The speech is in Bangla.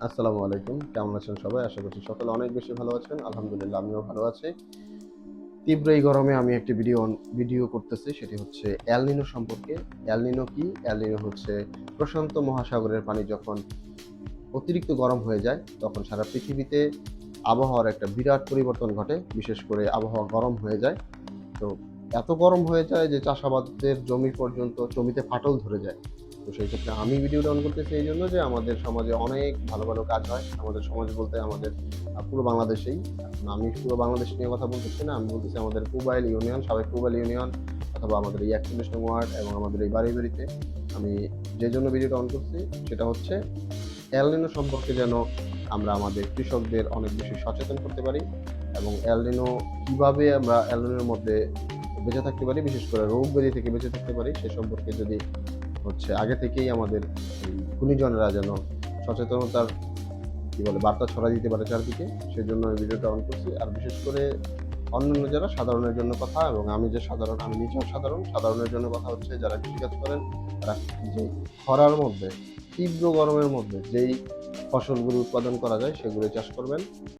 আসসালামু আলাইকুম। কেমন আছেন সবাই? আশা করছি সকলে অনেক বেশি ভালো আছেন। আলহামদুলিল্লাহ আমিও ভালো আছি। তীব্র এই গরমে আমি একটি ভিডিও করতেছি। সেটি হচ্ছে এল নিনো সম্পর্কে। এল নিনো কি? এল নিনো হচ্ছে প্রশান্ত মহাসাগরের পানি যখন অতিরিক্ত গরম হয়ে যায়, তখন সারা পৃথিবীতে আবহাওয়ার একটা বিরাট পরিবর্তন ঘটে। বিশেষ করে আবহাওয়া গরম হয়ে যায়। তো এত গরম হয়ে যায় যে চাষাবাদদের জমি পর্যন্ত জমিতে ফাটল ধরে যায়। তো সেই ক্ষেত্রে আমি ভিডিওটা অন করতেছি এইজন্য যে আমাদের সমাজে অনেক ভালো, ভালো কাজ হয়। আমাদের সমাজ বলতে আমাদের পুরো বাংলাদেশেই। এখন আমি পুরো বাংলাদেশ নিয়ে কথা বলতেছি না। আমি বলতেছি আমাদের পুবাইল ইউনিয়ন, সাবেক পুবাইল ইউনিয়ন অথবা আমাদের এই ৪১ নং ওয়ার্ড এবং আমাদের এই বাড়িতে আমি যে জন্য ভিডিওটা অন করছি সেটা হচ্ছে এল নিনো সম্পর্কে যেন আমরা আমাদের কৃষকদের অনেক বেশি সচেতন করতে পারি এবং এল নিনো কিভাবে আমরা এল নিনোর মধ্যে বেঁচে থাকতে পারি, বিশেষ করে রোগ ব্যাধি থেকে বেঁচে থাকতে পারি সে সম্পর্কে যদি আগে থেকেই আমাদের এই গুণীজনেরা যেন সচেতনতার বার্তা ছড়ায় দিতে পারে চারদিকে, সেজন্য এই ভিডিওটা অন করছি। আর বিশেষ করে অন্যান্য যারা সাধারণের জন্য কথা এবং আমি যে সাধারণ, আমি নিজেও সাধারণের জন্য কথা হচ্ছে যারা কৃষিকাজ করেন তারা যে খরার মধ্যে, তীব্র গরমের মধ্যে যেই ফসলগুলো উৎপাদন করা যায় সেগুলো চাষ করবেন।